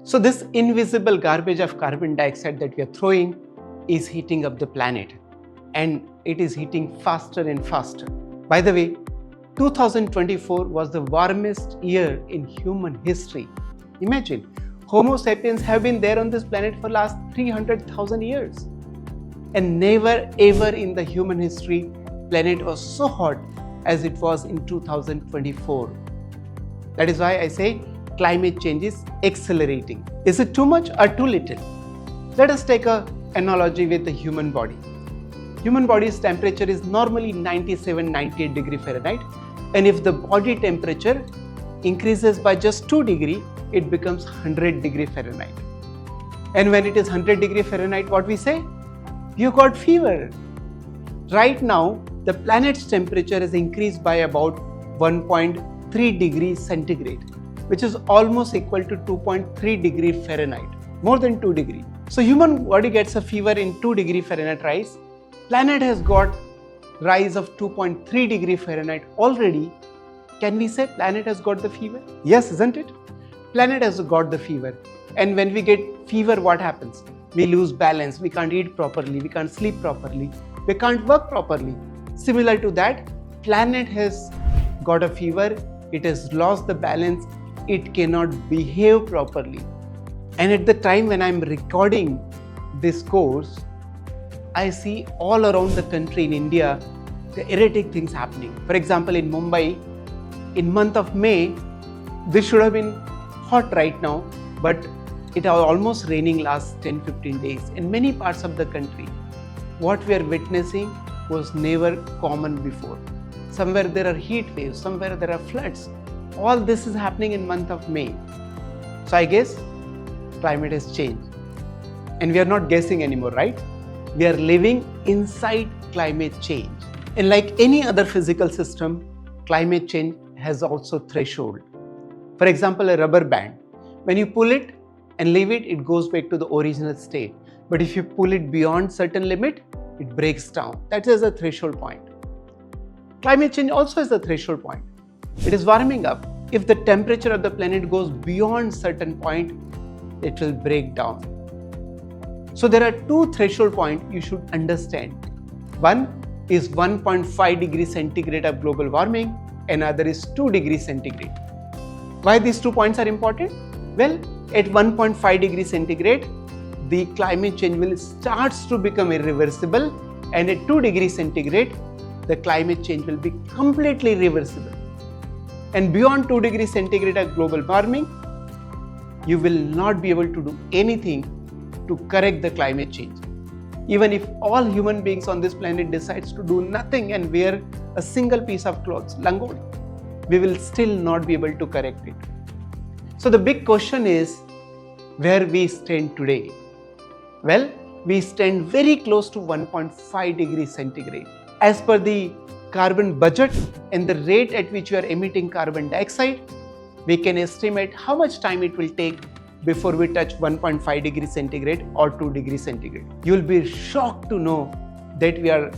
So this invisible garbage of carbon dioxide that we are throwing is heating up the planet, and it is heating faster and faster. By the way, 2024 was the warmest year in human history. Imagine, Homo sapiens have been there on this planet for the last 300,000 years. And never ever in the human history, planet was so hot as it was in 2024. That is why I say climate change is accelerating. Is it too much or too little? Let us take an analogy with the human body. Human body's temperature is normally 97-98 degree Fahrenheit, and if the body temperature increases by just 2 degree, it becomes 100 degree Fahrenheit. And when it is 100 degree Fahrenheit, what we say? You got fever. Right now, the planet's temperature has increased by about 1.3 degrees centigrade, which is almost equal to 2.3 degree Fahrenheit, more than 2 degree. So human body gets a fever in 2 degree Fahrenheit rise. Planet has got rise of 2.3 degree Fahrenheit already. Can we say planet has got the fever? Yes, isn't it? Planet has got the fever. And when we get fever, what happens? We lose balance, we can't eat properly, we can't sleep properly, we can't work properly. Similar to that, planet has got a fever, it has lost the balance, it cannot behave properly. And at the time when I'm recording this course, I see all around the country in India, the erratic things happening. For example, in Mumbai, in month of May, this should have been hot right now, but it was almost raining last 10-15 days. In many parts of the country, what we are witnessing was never common before. Somewhere there are heat waves, somewhere there are floods. All this is happening in month of May. So I guess climate has changed. And we are not guessing anymore, right? We are living inside climate change. And like any other physical system, climate change has also threshold. For example, a rubber band. When you pull it and leave it, it goes back to the original state. But if you pull it beyond certain limit, it breaks down. That is a threshold point. Climate change also is a threshold point. It is warming up. If the temperature of the planet goes beyond certain point, it will break down. So there are two threshold points you should understand. One is 1.5 degrees centigrade of global warming, another is 2 degrees centigrade. Why these 2 points are important? Well, at 1.5 degrees centigrade, the climate change will start to become irreversible, and at 2 degrees centigrade, the climate change will be completely reversible. And beyond 2 degrees centigrade of global warming, you will not be able to do anything to correct the climate change. Even if all human beings on this planet decides to do nothing and wear a single piece of clothes, langoli, we will still not be able to correct it. So the big question is where we stand today. Well, we stand very close to 1.5 degrees centigrade. As per the carbon budget and the rate at which we are emitting carbon dioxide, we can estimate how much time it will take before we touch 1.5 degrees centigrade or 2 degrees centigrade. You will be shocked to know that we are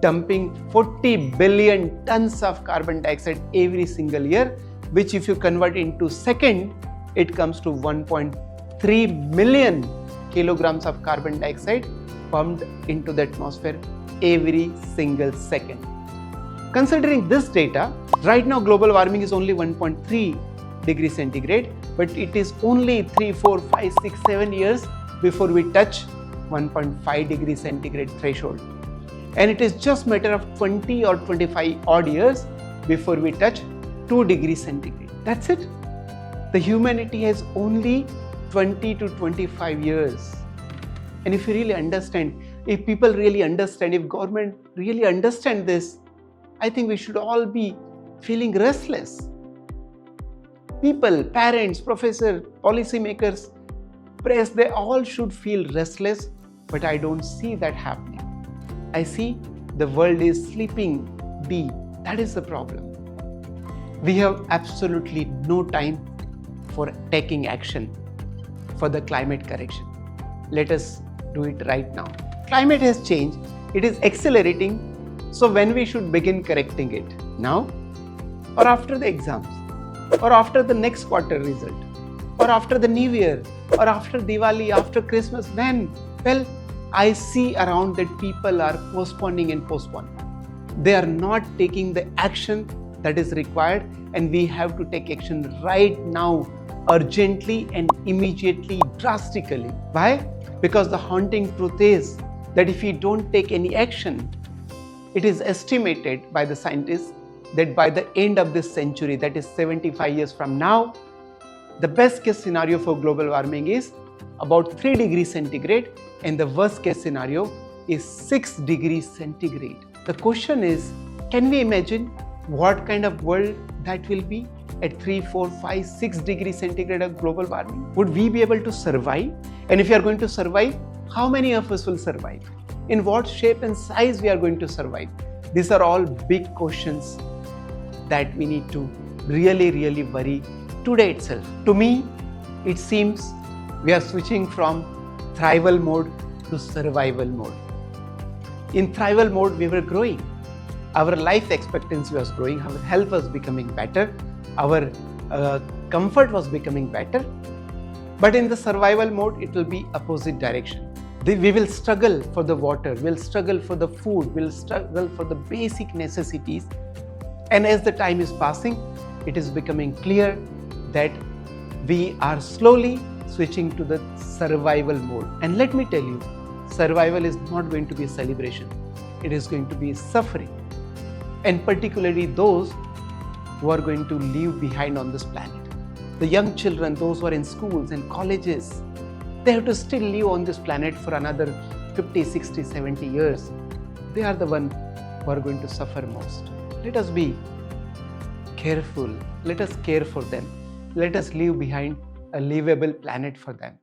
dumping 40 billion tons of carbon dioxide every single year, which if you convert into second, it comes to 1.3 million kilograms of carbon dioxide pumped into the atmosphere every single second. Considering this data, right now global warming is only 1.3 degrees centigrade, but it is only 3, 4, 5, 6, 7 years before we touch 1.5 degrees centigrade threshold. And it is just matter of 20 or 25 odd years before we touch 2 degrees centigrade. That's it. The humanity has only 20 to 25 years. And if you really understand, if people really understand, if government really understand this, I think we should all be feeling restless. People, parents, professors, policymakers, press, they all should feel restless, but I don't see that happening. I see the world is sleeping deep. That is the problem. We have absolutely no time for taking action for the climate correction. Let us do it right now. Climate has changed. It is accelerating. So when we should begin correcting it? Now? Or after the exams? Or after the next quarter result? or after the New Year, or after Diwali, after Christmas? When? Well, I see around that people are postponing and postponing. They are not taking the action that is required, and we have to take action right now, urgently and immediately, drastically. Why? Because the haunting truth is that if we don't take any action, it is estimated by the scientists that by the end of this century, that is 75 years from now, the best case scenario for global warming is about 3 degrees centigrade, and the worst case scenario is 6 degrees centigrade. The question is, can we imagine what kind of world that will be at 3, 4, 5, 6 degrees centigrade of global warming? Would we be able to survive? And if we are going to survive, how many of us will survive? In what shape and size we are going to survive? These are all big questions that we need to really worry today itself. To me, it seems we are switching from thrival mode to survival mode. In thrival mode, we were growing. Our life expectancy was growing, our health was becoming better, our comfort was becoming better. But in the survival mode, it will be opposite direction. We will struggle for the water, we'll struggle for the food, we'll struggle for the basic necessities. And as the time is passing, it is becoming clear that we are slowly switching to the survival mode. And let me tell you, survival is not going to be a celebration. It is going to be suffering. And particularly those who are going to live behind on this planet. The young children, those who are in schools and colleges, they have to still live on this planet for another 50, 60, 70 years. They are the ones who are going to suffer most. Let us be careful. Let us care for them. Let us leave behind a livable planet for them.